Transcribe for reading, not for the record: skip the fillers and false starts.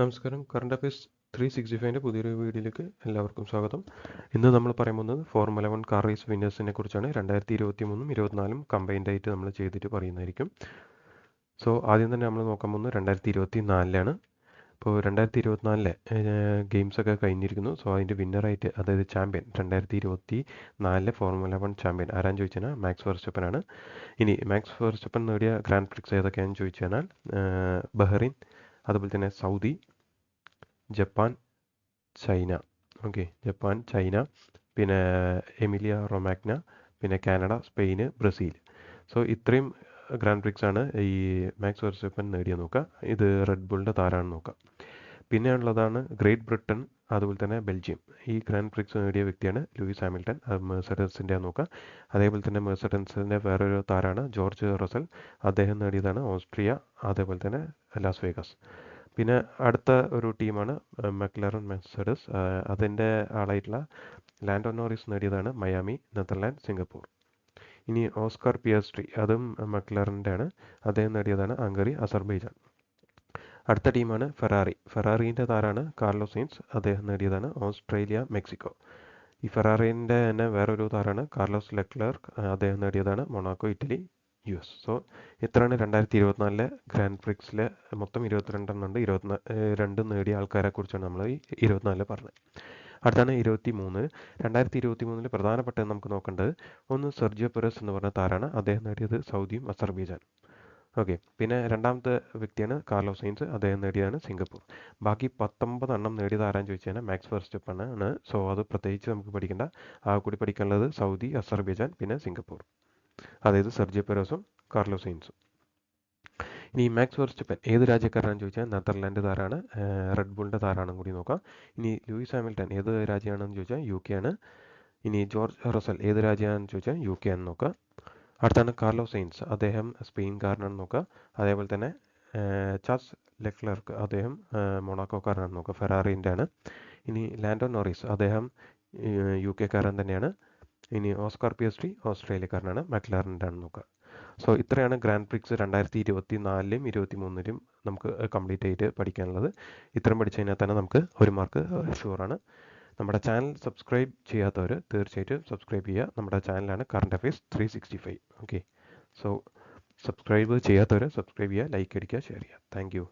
നമസ്കാരം. Current affairs 365ൻ്റെ പുതിയൊരു വീഡിയോയിലേക്ക് എല്ലാവർക്കും സ്വാഗതം. ഇന്ന് നമ്മൾ പറയാൻ പോകുന്നത് ഫോർമുല 1 കാർ റേസ് വിന്നേഴ്സിനെ കുറിച്ചാണ്. 2023ഉം 24ഉം കമ്പൈൻഡ് ആയിട്ട് നമ്മൾ ചെയ്തിട്ട് പറയുന്നതായിരിക്കും. സോ ആദ്യം തന്നെ നമ്മൾ നോക്കാൻ പോകുന്നത് 2024ലാണ്. ഇപ്പോൾ 2024ലെ ഗെയിംസൊക്കെ കഴിഞ്ഞിരിക്കുന്നു. സോ അതിൻ്റെ വിന്നറായിട്ട്, അതായത് ചാമ്പ്യൻ 2024ലെ ഫോർമുല 1 ചാമ്പ്യൻ ആരാന്ന് ചോദിച്ചാൽ മാക്സ് വെർസ്റ്റപ്പൻ ആണ്. ഇനി മാക്സ് വെർസ്റ്റപ്പൻ നേടിയ ഗ്രാൻഡ് പ്രിക്സ് ഏതൊക്കെയാണെന്ന് ചോദിച്ചാൽ ബഹ്റിൻ, അതുപോലെ തന്നെ Saudi, Japan, China. Japan, China, പിന്നെ എമിലിയ റൊമാഗ്ന, പിന്നെ കാനഡ, സ്പെയിന്, ബ്രസീൽ. സോ ഇത്രയും ഗ്രാൻഡ് പ്രിക്സ് ആണ് ഈ മാക്സ് വെർസ്റ്റപ്പൻ നേടിയ നോക്കുക. ഇത് റെഡ് ബുളിൻ്റെ താരമാണെന്ന് നോക്കാം. പിന്നെ ഉള്ളതാണ് ഗ്രേറ്റ് ബ്രിട്ടൻ, അതുപോലെ തന്നെ ബെൽജിയം. ഈ ഗ്രാൻഡ് പ്രിക്സ് നേടിയ വ്യക്തിയാണ് ലൂയിസ് ഹാമിൽട്ടൺ, മെഴ്സഡൻസിൻ്റെ നോക്കുക. അതേപോലെ തന്നെ മെഴ്സഡൻസിൻ്റെ വേറൊരു താരമാണ് ജോർജ് റസൽ. അദ്ദേഹം നേടിയതാണ് ഓസ്ട്രിയ, അതേപോലെ തന്നെ ലാസ് വേഗസ്. പിന്നെ അടുത്ത ഒരു ടീമാണ് മക്ലറൻ മെഴ്സഡസ്. അതിൻ്റെ ആളായിട്ടുള്ള ലാൻഡോ നോറിസ് നേടിയതാണ് മയാമി, നെതർലാൻഡ്, സിംഗപ്പൂർ. ഇനി ഓസ്കാർ പിയസ്ട്രി, അതും മക്ലറിൻ്റെ ആണ്. അദ്ദേഹം നേടിയതാണ് ഹംഗറി, അസർബൈജാൻ. അടുത്ത ടീമാണ് ഫെറാറി. ഫെറാറിൻ്റെ താരമാണ് കാർലോസ് സൈൻസ്. അദ്ദേഹം നേടിയതാണ് ഓസ്ട്രേലിയ, മെക്സിക്കോ. ഈ ഫെറാറിൻ്റെ തന്നെ വേറൊരു താരമാണ് കാർലോസ് ലെക്ലർക്ക്. അദ്ദേഹം നേടിയതാണ് മൊണാക്കോ, ഇറ്റലി, US. സോ ഇത്രയാണ് 2024ലെ ഗ്രാൻഡ് പ്രിക്സിലെ മൊത്തം 22 ഉണ്ട്. 22 നേടിയ ആൾക്കാരെ കുറിച്ചാണ് നമ്മൾ ഈ 24 പറഞ്ഞത്. അടുത്താണ് 23. 2023 പ്രധാനപ്പെട്ട നമുക്ക് നോക്കേണ്ടത് ഒന്ന് സെർജിയോ പെരസ് എന്ന് പറഞ്ഞ താരമാണ്. അദ്ദേഹം നേടിയത് സൗദിയും അസർബൈജാനും. പിന്നെ രണ്ടാമത്തെ വ്യക്തിയാണ് കാർലോസ് സൈൻസ്. അദ്ദേഹം നേടിയതാണ് സിംഗപ്പൂർ. ബാക്കി 19 എണ്ണം നേടിയത് ആരാന്ന് ചോദിച്ചാൽ മാക്സ് വെർസ്റ്റപ്പൻ ആണ്. സോ അത് പ്രത്യേകിച്ച് നമുക്ക് പഠിക്കേണ്ട. കൂടി പഠിക്കാനുള്ളത് സൗദി, അസർബൈജാൻ, പിന്നെ സിംഗപ്പൂർ, അതായത് സെർജിയോ പെരസും കാർലോസ് സൈൻസും. ഇനി മാക്സ് വെർസ്റ്റപ്പൻ ഏത് രാജ്യക്കാരനാണെന്ന് ചോദിച്ചാൽ നെതർലാൻഡ് താരമാണ്, റെഡ് ബുളിൻ്റെ താരമാണെന്ന് കൂടി നോക്കാം. ഇനി ലൂയിസ് ഹാമിൽട്ടൺ ഏത് രാജ്യമാണെന്ന് ചോദിച്ചാൽ UK ആണ്. ഇനി ജോർജ് റസൽ ഏത് രാജ്യമാണെന്ന് ചോദിച്ചാൽ UK ആണെന്ന് നോക്കാം. അടുത്താണ് കാർലോസ് സൈൻസ്, അദ്ദേഹം സ്പെയിൻകാരനാണെന്ന് നോക്കുക. അതേപോലെ തന്നെ ചാൾസ് ലെക്ലർക്ക്, അദ്ദേഹം മൊണാക്കോക്കാരനാണെന്ന് നോക്കുക, ഫെറാറിൻ്റെ ആണ്. ഇനി ലാൻഡോ നോറിസ്, അദ്ദേഹം UK കാരൻ തന്നെയാണ്. ഇനി ഓസ്കാർ പിയസ്ട്രി ഓസ്ട്രേലിയക്കാരനാണ്, മക്ലാറിൻ്റെ ആണെന്ന് നോക്കുക. സോ ഇത്രയാണ് ഗ്രാൻഡ് പ്രിക്സ് 2024ലും 23ലും നമുക്ക് കംപ്ലീറ്റ് ആയിട്ട് പഠിക്കാനുള്ളത്. ഇത്രയും പഠിച്ചു കഴിഞ്ഞാൽ തന്നെ നമുക്ക് 1 മാർക്ക് ഷുവറാണ്. നമ്മുടെ ചാനൽ സബ്സ്ക്രൈബ് ചെയ്യാത്തവർ തീർച്ചയായിട്ടും സബ്സ്ക്രൈബ് ചെയ്യുക. നമ്മുടെ ചാനലാണ് കറണ്ട് അഫയേഴ്സ് 365. സോ സബ്സ്ക്രൈബ് ചെയ്യാത്തവർ സബ്സ്ക്രൈബ് ചെയ്യുക, ലൈക്ക് അടിക്കുക, ഷെയർ ചെയ്യുക. Thank you.